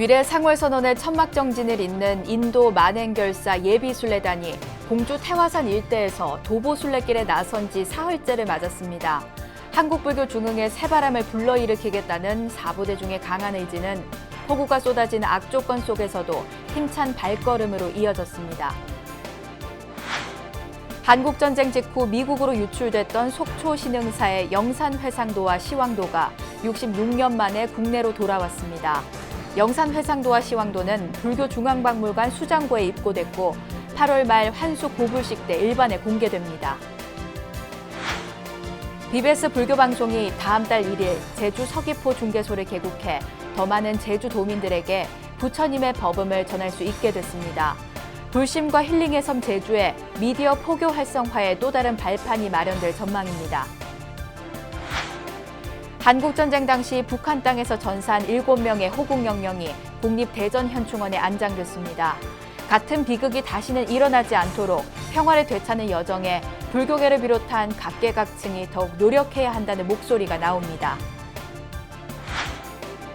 위례 상월선언의 천막정진을 잇는 인도 만행결사 예비순례단이 공주 태화산 일대에서 도보순례길에 나선 지 사흘째를 맞았습니다. 한국불교 중흥의 새바람을 불러일으키겠다는 사부대중의 강한 의지는 폭우가 쏟아진 악조건 속에서도 힘찬 발걸음으로 이어졌습니다. 한국전쟁 직후 미국으로 유출됐던 속초 신흥사의 영산회상도와 시황도가 66년 만에 국내로 돌아왔습니다. 영산회상도와 시황도는 불교중앙박물관 수장고에 입고됐고 8월 말 환수 고불식 때 일반에 공개됩니다. BBS 불교방송이 다음 달 1일 제주 서귀포 중개소를 개국해 더 많은 제주도민들에게 부처님의 법음을 전할 수 있게 됐습니다. 불심과 힐링의 섬 제주에 미디어 포교 활성화의 또 다른 발판이 마련될 전망입니다. 한국전쟁 당시 북한 땅에서 전사한 7명의 호국영령이 국립대전현충원에 안장됐습니다. 같은 비극이 다시는 일어나지 않도록 평화를 되찾는 여정에 불교계를 비롯한 각계각층이 더욱 노력해야 한다는 목소리가 나옵니다.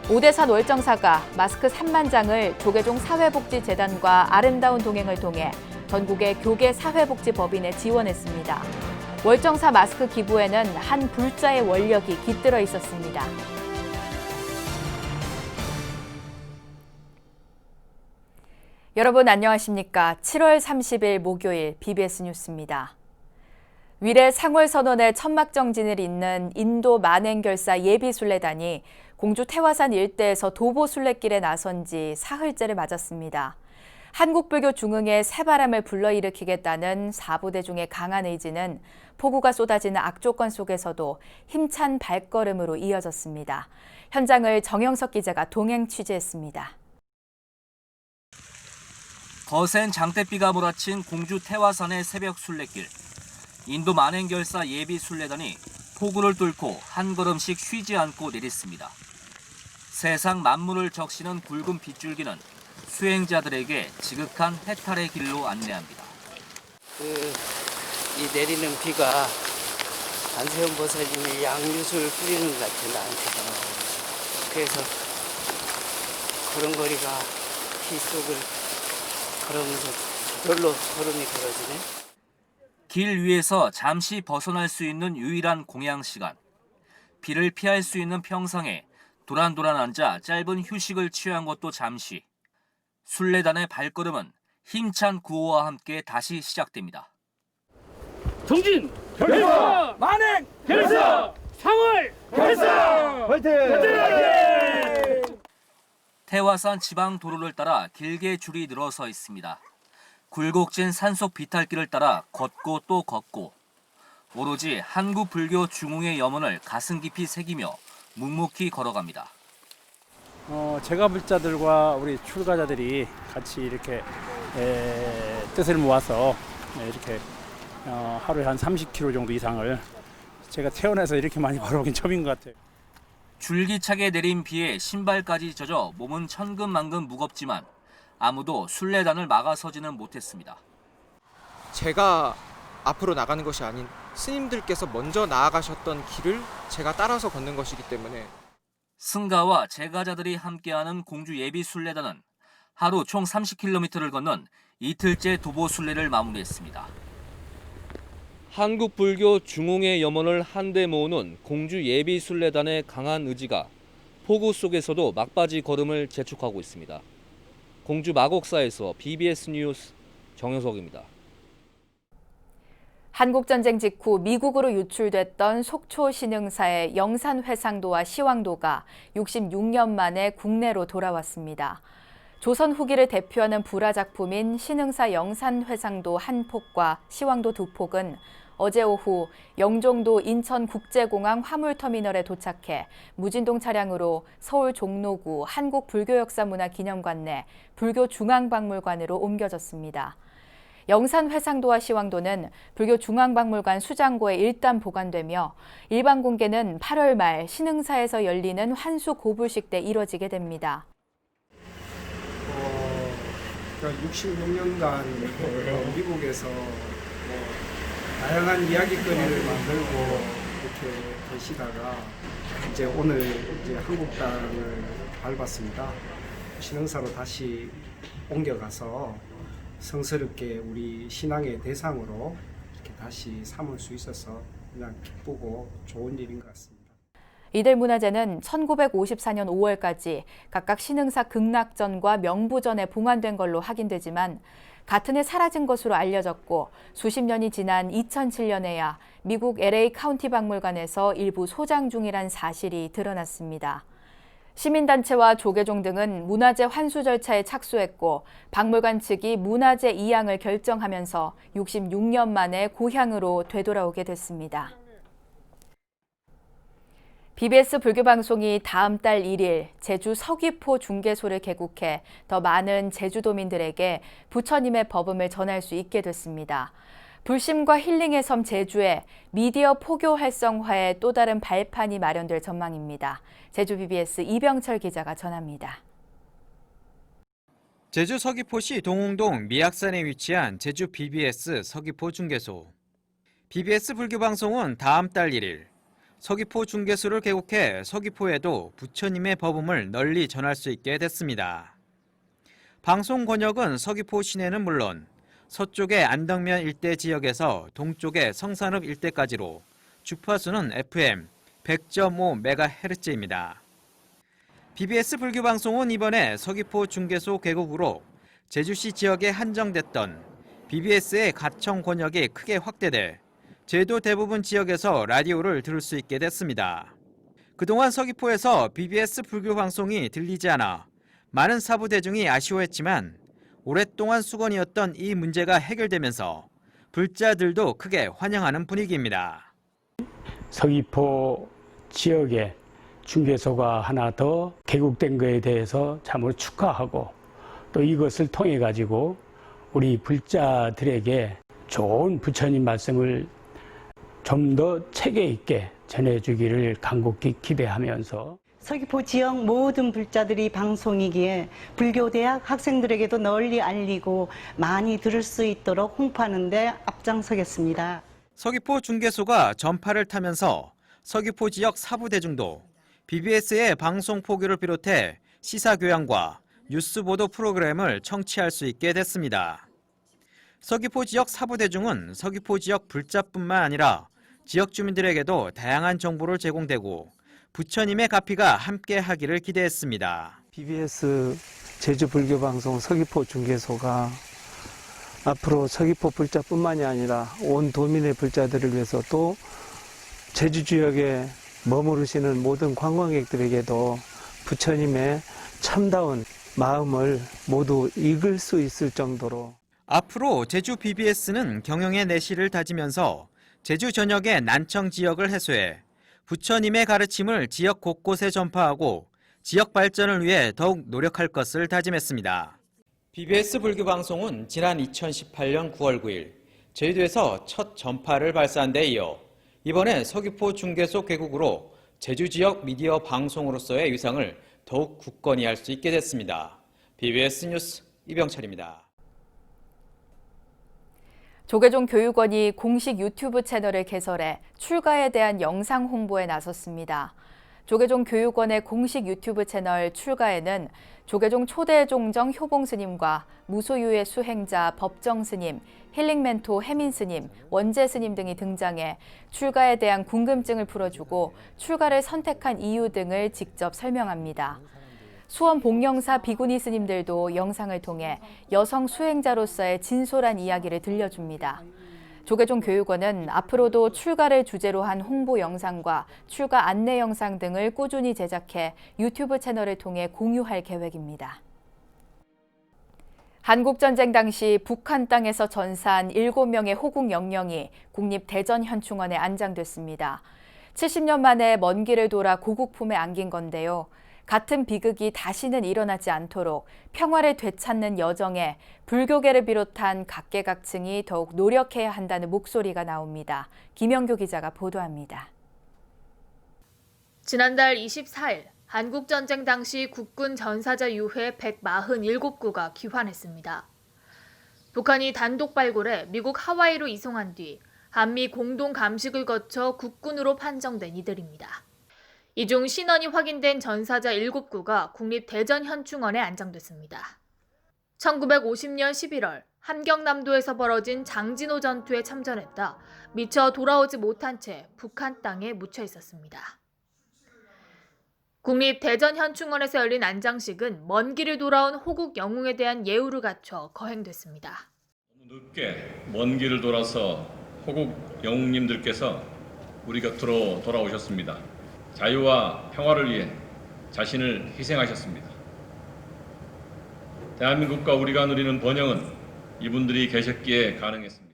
오대산 월정사가 마스크 3만 장을 조계종 사회복지재단과 아름다운 동행을 통해 전국의 교계 사회복지법인에 지원했습니다. 월정사 마스크 기부에는 한 불자의 원력이 깃들어 있었습니다. 여러분 안녕하십니까? 7월 30일 목요일 BBS 뉴스입니다. 위례 상월선언의 천막정진을 잇는 인도 만행결사 예비순례단이 공주 태화산 일대에서 도보순례길에 나선 지 사흘째를 맞았습니다. 한국불교 중흥의 새바람을 불러일으키겠다는 사부대중의 강한 의지는 폭우가 쏟아지는 악조건 속에서도 힘찬 발걸음으로 이어졌습니다. 현장을 정영석 기자가 동행 취재했습니다. 거센 장대비가 몰아친 공주 태화산의 새벽 순례길. 인도 만행결사 예비순례단이 폭우를 뚫고 한 걸음씩 쉬지 않고 내렸습니다. 세상 만물을 적시는 굵은 빗줄기는 수행자들에게 지극한 해탈의 길로 안내합니다. 이 내리는 비가 안세현 보살님이 양유술 뿌리는 것 같아 나한테는. 그래서 걸음걸이가 비 속을 걸으면서 저절로 걸음이 걸어지네. 길 위에서 잠시 벗어날 수 있는 유일한 공양 시간. 비를 피할 수 있는 평상에 도란도란 앉아 짧은 휴식을 취한 것도 잠시. 순례단의 발걸음은 힘찬 구호와 함께 다시 시작됩니다. 정진! 결사! 만행! 결사! 상월! 결사! 화이팅! 화이팅! 태화산 지방 도로를 따라 길게 줄이 늘어서 있습니다. 굴곡진 산속 비탈길을 따라 걷고 또 걷고 오로지 한국 불교 중흥의 염원을 가슴 깊이 새기며 묵묵히 걸어갑니다. 제가불자들과 우리 출가자들이 같이 이렇게 뜻을 모아서 이렇게 하루에 한 30km 정도 이상을 제가 태어나서 이렇게 많이 걸어오긴 처음인 것 같아요. 줄기차게 내린 비에 신발까지 젖어 몸은 천근만근 무겁지만 아무도 순례단을 막아서지는 못했습니다. 제가 앞으로 나가는 것이 아닌 스님들께서 먼저 나아가셨던 길을 제가 따라서 걷는 것이기 때문에 승가와 제가자들이 함께하는 공주 예비순례단은 하루 총 30km를 걷는 이틀째 도보순례를 마무리했습니다. 한국 불교 중흥의 염원을 한데 모으는 공주 예비순례단의 강한 의지가 폭우 속에서도 막바지 걸음을 재촉하고 있습니다. 공주 마곡사에서 BBS 뉴스 정영석입니다. 한국전쟁 직후 미국으로 유출됐던 속초 신흥사의 영산회상도와 시황도가 66년 만에 국내로 돌아왔습니다. 조선 후기를 대표하는 불화작품인 신흥사 영산회상도 한 폭과 시황도 두 폭은 어제 오후 영종도 인천국제공항 화물터미널에 도착해 무진동 차량으로 서울 종로구 한국불교역사문화기념관 내 불교중앙박물관으로 옮겨졌습니다. 영산회상도와 시황도는 불교중앙박물관 수장고에 일단 보관되며 일반 공개는 8월 말 신흥사에서 열리는 환수 고불식 때 이뤄지게 됩니다. 66년간 미국에서 다양한 이야기거리를 만들고 이렇게 계시다가 이제 오늘 한국 땅을 밟았습니다. 신흥사로 다시 옮겨가서 성스럽게 우리 신앙의 대상으로 이렇게 다시 삼을 수 있어서 그냥 기쁘고 좋은 일인 것 같습니다. 이들 문화재는 1954년 5월까지 각각 신흥사 극락전과 명부전에 봉안된 걸로 확인되지만 같은 해 사라진 것으로 알려졌고 수십 년이 지난 2007년에야 미국 LA 카운티 박물관에서 일부 소장 중이란 사실이 드러났습니다. 시민단체와 조계종 등은 문화재 환수 절차에 착수했고 박물관 측이 문화재 이양을 결정하면서 66년 만에 고향으로 되돌아오게 됐습니다. BBS 불교방송이 다음 달 1일 제주 서귀포 중개소를 개국해 더 많은 제주도민들에게 부처님의 법음을 전할 수 있게 됐습니다. 불심과 힐링의 섬 제주에 미디어 포교 활성화의 또 다른 발판이 마련될 전망입니다. 제주 BBS 이병철 기자가 전합니다. 제주 서귀포시 동홍동 미악산에 위치한 제주 BBS 서귀포 중개소. BBS 불교방송은 다음 달 1일 서귀포 중개소를 개국해 서귀포에도 부처님의 법음을 널리 전할 수 있게 됐습니다. 방송 권역은 서귀포 시내는 물론 서쪽의 안덕면 일대 지역에서 동쪽의 성산읍 일대까지로 주파수는 FM 100.5MHz입니다. BBS 불교방송은 이번에 서귀포 중개소 개국으로 제주시 지역에 한정됐던 BBS의 가청 권역이 크게 확대돼 제도 대부분 지역에서 라디오를 들을 수 있게 됐습니다. 그동안 서귀포에서 BBS 불교방송이 들리지 않아 많은 사부 대중이 아쉬워했지만 오랫동안 수건이었던 이 문제가 해결되면서 불자들도 크게 환영하는 분위기입니다. 서귀포 지역에 중개소가 하나 더 개국된 것에 대해서 참으로 축하하고 또 이것을 통해 가지고 우리 불자들에게 좋은 부처님 말씀을 좀 더 체계 있게 전해주기를 간곡히 기대하면서 서귀포 지역 모든 불자들이 방송이기에 불교대학 학생들에게도 널리 알리고 많이 들을 수 있도록 홍보하는 데 앞장서겠습니다. 서귀포 중개소가 전파를 타면서 서귀포 지역 사부 대중도 BBS의 방송 포교를 비롯해 시사교양과 뉴스 보도 프로그램을 청취할 수 있게 됐습니다. 서귀포 지역 사부 대중은 서귀포 지역 불자뿐만 아니라 지역 주민들에게도 다양한 정보를 제공되고 부처님의 가피가 함께 하기를 기대했습니다. BBS 제주 불교방송 서귀포 중개소가 앞으로 서귀포 불자뿐만이 아니라 온 도민의 불자들을 위해서 또 제주 지역에 머무르시는 모든 관광객들에게도 부처님의 참다운 마음을 모두 읽을 수 있을 정도로 앞으로 제주 BBS는 경영의 내실을 다지면서 제주 전역의 난청 지역을 해소해 부처님의 가르침을 지역 곳곳에 전파하고 지역 발전을 위해 더욱 노력할 것을 다짐했습니다. BBS 불교방송은 지난 2018년 9월 9일 제주도에서 첫 전파를 발사한 데 이어 이번에 서귀포 중개소 개국으로 제주 지역 미디어 방송으로서의 위상을 더욱 굳건히 할 수 있게 됐습니다. BBS 뉴스 이병철입니다. 조계종 교육원이 공식 유튜브 채널을 개설해 출가에 대한 영상 홍보에 나섰습니다. 조계종 교육원의 공식 유튜브 채널 출가에는 조계종 초대 종정 효봉 스님과 무소유의 수행자 법정 스님, 힐링 멘토 혜민 스님, 원재 스님 등이 등장해 출가에 대한 궁금증을 풀어주고 출가를 선택한 이유 등을 직접 설명합니다. 수원 복령사 비구니 스님들도 영상을 통해 여성 수행자로서의 진솔한 이야기를 들려줍니다. 조계종 교육원은 앞으로도 출가를 주제로 한 홍보 영상과 출가 안내 영상 등을 꾸준히 제작해 유튜브 채널을 통해 공유할 계획입니다. 한국전쟁 당시 북한 땅에서 전사한 7명의 호국 영령이 국립대전현충원에 안장됐습니다. 70년 만에 먼 길을 돌아 고국 품에 안긴 건데요. 같은 비극이 다시는 일어나지 않도록 평화를 되찾는 여정에 불교계를 비롯한 각계각층이 더욱 노력해야 한다는 목소리가 나옵니다. 김영교 기자가 보도합니다. 지난달 24일 한국전쟁 당시 국군 전사자 유해 147구가 귀환했습니다. 북한이 단독 발굴해 미국 하와이로 이송한 뒤 한미 공동 감식을 거쳐 국군으로 판정된 이들입니다. 이 중 신원이 확인된 전사자 7구가 국립대전현충원에 안장됐습니다. 1950년 11월 함경남도에서 벌어진 장진호 전투에 참전했다 미처 돌아오지 못한 채 북한 땅에 묻혀 있었습니다. 국립대전현충원에서 열린 안장식은 먼 길을 돌아온 호국 영웅에 대한 예우를 갖춰 거행됐습니다. 늦게 먼 길을 돌아서 호국 영웅님들께서 우리 곁으로 돌아오셨습니다. 자유와 평화를 위해 자신을 희생하셨습니다. 대한민국과 우리가 누리는 번영은 이분들이 계셨기에 가능했습니다.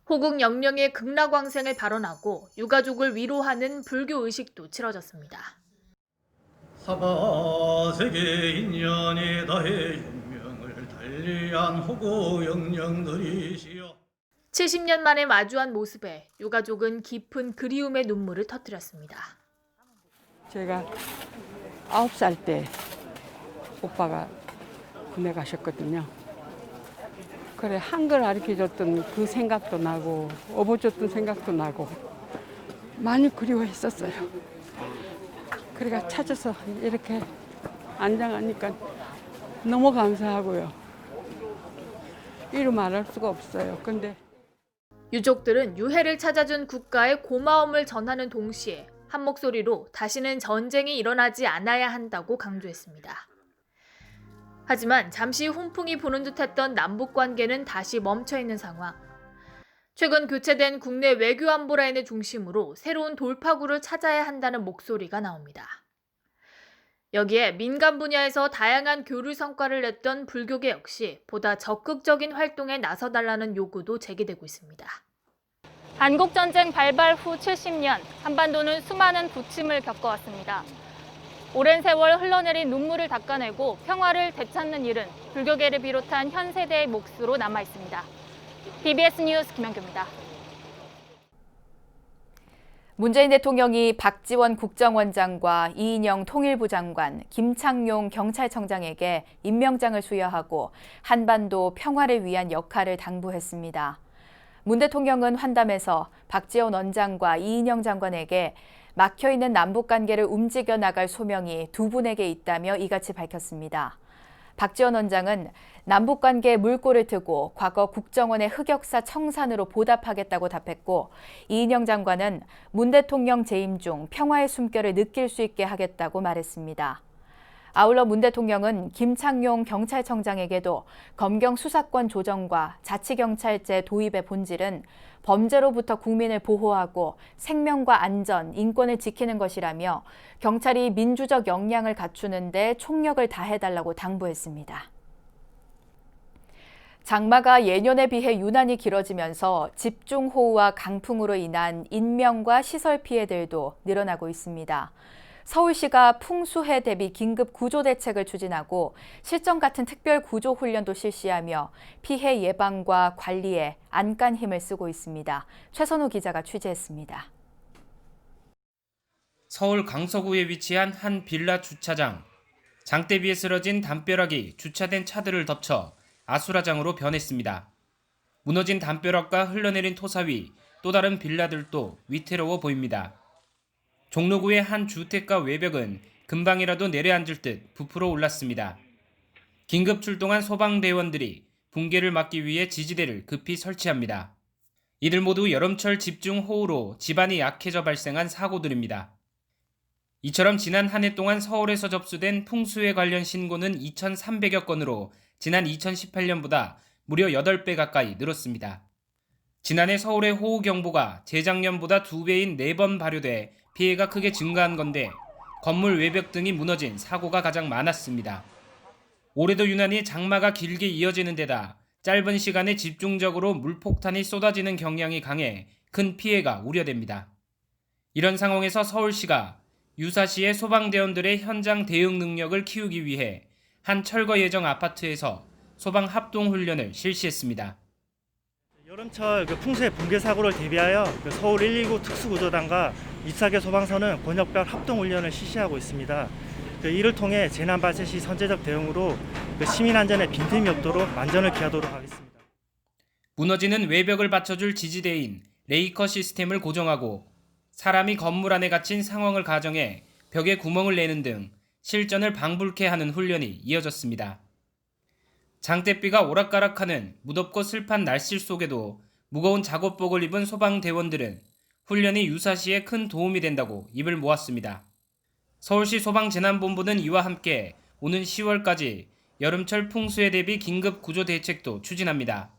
호국 영령의 극락왕생을 발언하고 유가족을 위로하는 불교 의식도 치러졌습니다. 사바세계 인연이 다해 운명을 달리한 호국 영령들이시여. 70년 만에 마주한 모습에 유가족은 깊은 그리움의 눈물을 터뜨렸습니다. 제가 9살 때 오빠가 군에 가셨거든요. 그래 한글 가르쳐줬던 그 생각도 나고 업어줬던 생각도 나고 많이 그리워했었어요. 그래가 찾아서 이렇게 안장하니까 너무 감사하고요. 이루 말할 수가 없어요. 근데 유족들은 유해를 찾아준 국가에 고마움을 전하는 동시에 한 목소리로 다시는 전쟁이 일어나지 않아야 한다고 강조했습니다. 하지만 잠시 훈풍이 부는 듯했던 남북 관계는 다시 멈춰있는 상황. 최근 교체된 국내 외교안보 라인을 중심으로 새로운 돌파구를 찾아야 한다는 목소리가 나옵니다. 여기에 민간 분야에서 다양한 교류 성과를 냈던 불교계 역시 보다 적극적인 활동에 나서달라는 요구도 제기되고 있습니다. 한국전쟁 발발 후 70년, 한반도는 수많은 부침을 겪어왔습니다. 오랜 세월 흘러내린 눈물을 닦아내고 평화를 되찾는 일은 불교계를 비롯한 현 세대의 몫으로 남아있습니다. BBS 뉴스 김현규입니다. 문재인 대통령이 박지원 국정원장과 이인영 통일부 장관, 김창룡 경찰청장에게 임명장을 수여하고 한반도 평화를 위한 역할을 당부했습니다. 문 대통령은 환담에서 박지원 원장과 이인영 장관에게 막혀있는 남북관계를 움직여 나갈 소명이 두 분에게 있다며 이같이 밝혔습니다. 박지원 원장은 남북관계에 물꼬를 트고 과거 국정원의 흑역사 청산으로 보답하겠다고 답했고, 이인영 장관은 문 대통령 재임 중 평화의 숨결을 느낄 수 있게 하겠다고 말했습니다. 아울러 문 대통령은 김창룡 경찰청장에게도 검경 수사권 조정과 자치경찰제 도입의 본질은 범죄로부터 국민을 보호하고 생명과 안전, 인권을 지키는 것이라며 경찰이 민주적 역량을 갖추는 데 총력을 다해달라고 당부했습니다. 장마가 예년에 비해 유난히 길어지면서 집중호우와 강풍으로 인한 인명과 시설 피해들도 늘어나고 있습니다. 서울시가 풍수해 대비 긴급 구조 대책을 추진하고 실전 같은 특별 구조 훈련도 실시하며 피해 예방과 관리에 안간 힘을 쓰고 있습니다. 최선우 기자가 취재했습니다. 서울 강서구에 위치한 한 빌라 주차장. 장대비에 쓰러진 담벼락이 주차된 차들을 덮쳐 아수라장으로 변했습니다. 무너진 담벼락과 흘러내린 토사 위 또 다른 빌라들도 위태로워 보입니다. 종로구의 한 주택가 외벽은 금방이라도 내려앉을 듯 부풀어 올랐습니다. 긴급 출동한 소방대원들이 붕괴를 막기 위해 지지대를 급히 설치합니다. 이들 모두 여름철 집중호우로 집안이 약해져 발생한 사고들입니다. 이처럼 지난 한 해 동안 서울에서 접수된 풍수해 관련 신고는 2,300여 건으로 지난 2018년보다 무려 8배 가까이 늘었습니다. 지난해 서울의 호우경보가 재작년보다 2배인 4번 발효돼 피해가 크게 증가한 건데 건물 외벽 등이 무너진 사고가 가장 많았습니다. 올해도 유난히 장마가 길게 이어지는 데다 짧은 시간에 집중적으로 물폭탄이 쏟아지는 경향이 강해 큰 피해가 우려됩니다. 이런 상황에서 서울시가 유사시의 소방대원들의 현장 대응 능력을 키우기 위해 한 철거 예정 아파트에서 소방 합동훈련을 실시했습니다. 여름철 풍수해 붕괴 사고를 대비하여 서울 119 특수구조단과 24개 소방서는 권역별 합동훈련을 실시하고 있습니다. 이를 통해 재난 발생 시 선제적 대응으로 시민 안전에 빈틈이 없도록 만전을 기하도록 하겠습니다. 무너지는 외벽을 받쳐줄 지지대인 레이커 시스템을 고정하고 사람이 건물 안에 갇힌 상황을 가정해 벽에 구멍을 내는 등 실전을 방불케 하는 훈련이 이어졌습니다. 장대비가 오락가락하는 무덥고 습한 날씨 속에도 무거운 작업복을 입은 소방대원들은 훈련이 유사시에 큰 도움이 된다고 입을 모았습니다. 서울시 소방재난본부는 이와 함께 오는 10월까지 여름철 풍수에 대비 긴급 구조 대책도 추진합니다.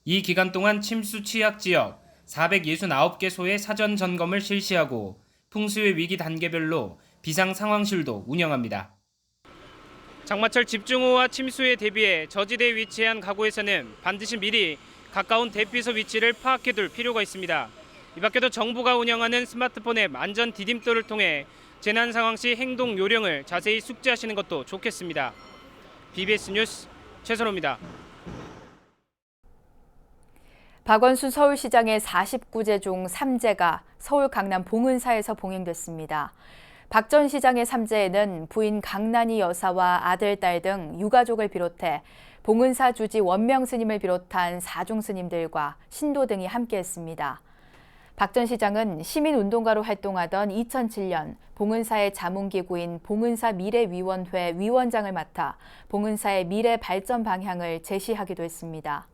이 기간 동안 침수 취약 지역 469개소의 사전 점검을 실시하고 풍수의 위기 단계별로 비상 상황실도 운영합니다. 장마철 집중호우와 침수에 대비해 저지대에 위치한 가구에서는 반드시 미리 가까운 대피소 위치를 파악해둘 필요가 있습니다. 이 밖에도 정부가 운영하는 스마트폰 앱 안전 디딤돌을 통해 재난 상황 시 행동 요령을 자세히 숙지하시는 것도 좋겠습니다. BBS 뉴스 최선호입니다. 박원순 서울시장의 49제 중 3제가 서울 강남 봉은사에서 봉행됐습니다. 박 전 시장의 3제에는 부인 강난희 여사와 아들, 딸 등 유가족을 비롯해 봉은사 주지 원명 스님을 비롯한 사중 스님들과 신도 등이 함께했습니다. 박 전 시장은 시민운동가로 활동하던 2007년 봉은사의 자문기구인 봉은사 미래위원회 위원장을 맡아 봉은사의 미래 발전 방향을 제시하기도 했습니다.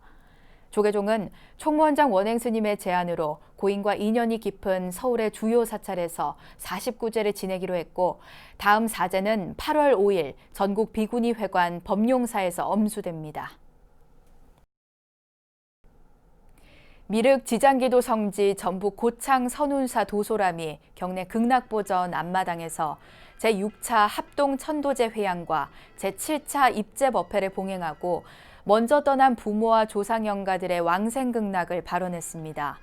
조계종은 총무원장 원행 스님의 제안으로 고인과 인연이 깊은 서울의 주요 사찰에서 49제를 지내기로 했고 다음 4제는 8월 5일 전국 비구니 회관 법룡사에서 엄수됩니다. 미륵 지장기도 성지 전북 고창 선운사 도소람이 경내 극락보전 앞마당에서 제6차 합동 천도제 회양과 제7차 입제 법회를 봉행하고 먼저 떠난 부모와 조상영가들의 왕생극락을 발언했습니다.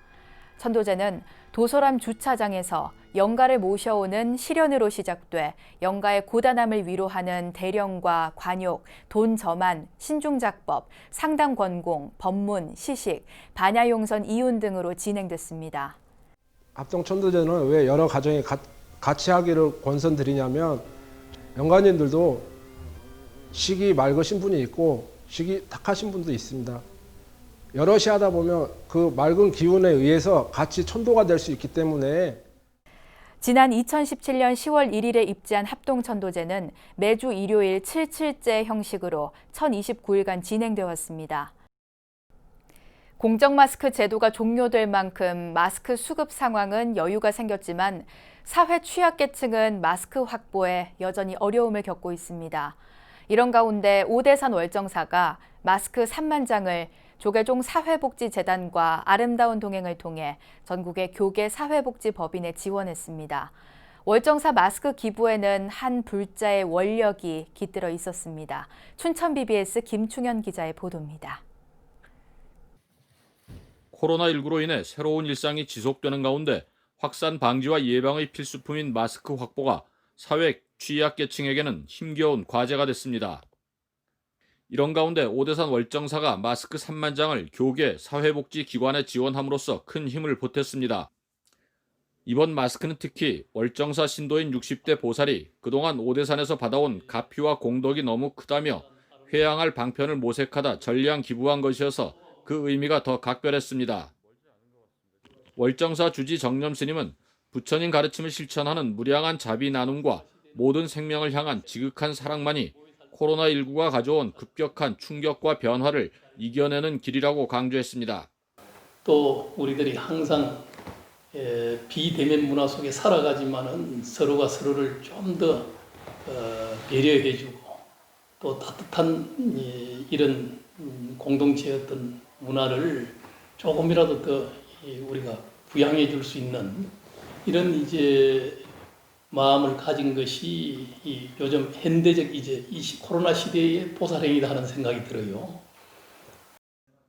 천도제는 도소람 주차장에서 영가를 모셔오는 시련으로 시작돼 영가의 고단함을 위로하는 대령과 관욕, 돈저만, 신중작법, 상당권공, 법문, 시식, 반야용선 이윤 등으로 진행됐습니다. 합동천도제는 왜 여러 가정이 같이 하기를 권선드리냐면 영가님들도 식이 맑으신 분이 있고 식이 탁하신 분도 있습니다. 여럿이 하다 보면 그 맑은 기운에 의해서 같이 천도가 될 수 있기 때문에 지난 2017년 10월 1일에 입지한 합동천도제는 매주 일요일 77제 형식으로 1029일간 진행되어 왔습니다. 공정마스크 제도가 종료될 만큼 마스크 수급 상황은 여유가 생겼지만 사회 취약계층은 마스크 확보에 여전히 어려움을 겪고 있습니다. 이런 가운데 오대산 월정사가 마스크 3만 장을 조계종 사회복지재단과 아름다운 동행을 통해 전국의 교계 사회복지법인에 지원했습니다. 월정사 마스크 기부에는 한 불자의 원력이 깃들어 있었습니다. 춘천 BBS 김충현 기자의 보도입니다. 코로나19로 인해 새로운 일상이 지속되는 가운데 확산 방지와 예방의 필수품인 마스크 확보가 사회 취약계층에게는 힘겨운 과제가 됐습니다. 이런 가운데 오대산 월정사가 마스크 3만 장을 교계, 사회복지기관에 지원함으로써 큰 힘을 보탰습니다. 이번 마스크는 특히 월정사 신도인 60대 보살이 그동안 오대산에서 받아온 가피와 공덕이 너무 크다며 회양할 방편을 모색하다 전량 기부한 것이어서 그 의미가 더 각별했습니다. 월정사 주지 정념 스님은 부처님 가르침을 실천하는 무량한 자비 나눔과 모든 생명을 향한 지극한 사랑만이 코로나19가 가져온 급격한 충격과 변화를 이겨내는 길이라고 강조했습니다. 또 우리들이 항상 비대면 문화 속에 살아가지만은 서로가 서로를 좀 더 배려해주고 또 따뜻한 이런 공동체의 어떤 문화를 조금이라도 더 우리가 부양해 줄 수 있는 이런 이제 마음을 가진 것이 이 요즘 현대적 이제 이 코로나 시대의 보살행이다 하는 생각이 들어요.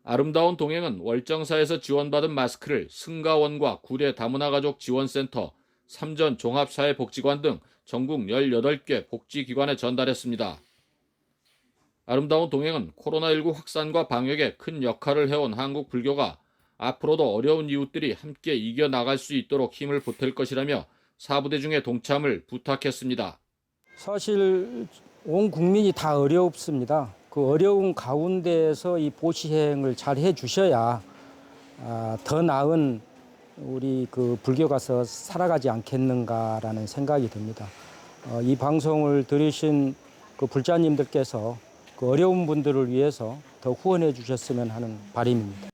아름다운 동행은 월정사에서 지원받은 마스크를 승가원과 구례 다문화가족 지원센터, 삼전 종합사회복지관 등 전국 18개 복지기관에 전달했습니다. 아름다운 동행은 코로나19 확산과 방역에 큰 역할을 해온 한국 불교가 앞으로도 어려운 이웃들이 함께 이겨나갈 수 있도록 힘을 보탤 것이라며 사부대중의 동참을 부탁했습니다. 사실 온 국민이 다 어렵습니다. 그 어려운 가운데에서 이 보시행을 잘 해주셔야 더 나은 우리 그 불교가서 살아가지 않겠는가라는 생각이 듭니다. 이 방송을 들으신 그 불자님들께서 그 어려운 분들을 위해서 더 후원해 주셨으면 하는 바람입니다.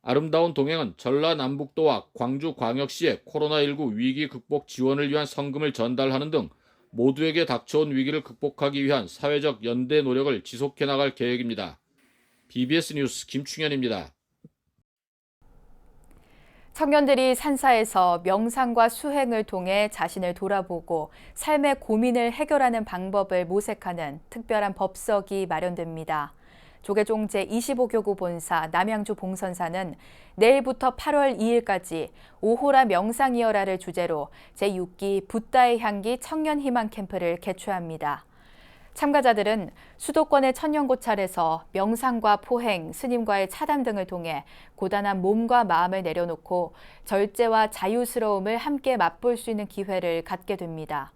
아름다운 동행은 전라남북도와 광주광역시에 코로나19 위기 극복 지원을 위한 성금을 전달하는 등 모두에게 닥쳐온 위기를 극복하기 위한 사회적 연대 노력을 지속해 나갈 계획입니다. BBS 뉴스 김충현입니다. 청년들이 산사에서 명상과 수행을 통해 자신을 돌아보고 삶의 고민을 해결하는 방법을 모색하는 특별한 법석이 마련됩니다. 조계종 제25교구 본사 남양주 봉선사는 내일부터 8월 2일까지 오호라 명상이어라를 주제로 제6기 붓다의 향기 청년희망 캠프를 개최합니다. 참가자들은 수도권의 천년고찰에서 명상과 포행, 스님과의 차담 등을 통해 고단한 몸과 마음을 내려놓고 절제와 자유스러움을 함께 맛볼 수 있는 기회를 갖게 됩니다.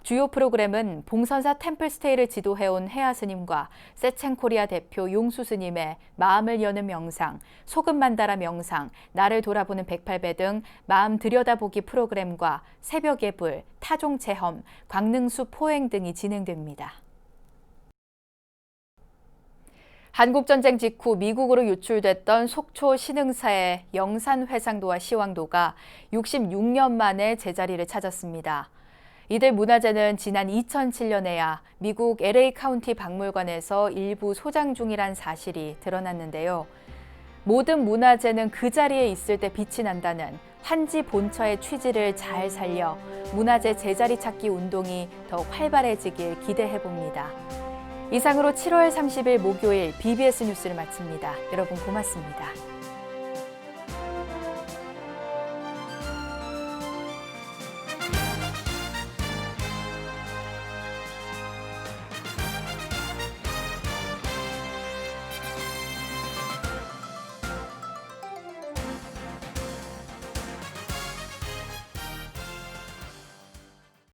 주요 프로그램은 봉선사 템플스테이를 지도해온 해아 스님과 세첸코리아 대표 용수 스님의 마음을 여는 명상, 소금 만다라 명상, 나를 돌아보는 108배 등 마음 들여다보기 프로그램과 새벽의 불, 타종 체험, 광능수 포행 등이 진행됩니다. 한국전쟁 직후 미국으로 유출됐던 속초 신흥사의 영산회상도와 시황도가 66년 만에 제자리를 찾았습니다. 이들 문화재는 지난 2007년에야 미국 LA 카운티 박물관에서 일부 소장 중이란 사실이 드러났는데요. 모든 문화재는 그 자리에 있을 때 빛이 난다는 한지 본처의 취지를 잘 살려 문화재 제자리 찾기 운동이 더 활발해지길 기대해봅니다. 이상으로 7월 30일 목요일 BBS 뉴스를 마칩니다. 여러분 고맙습니다.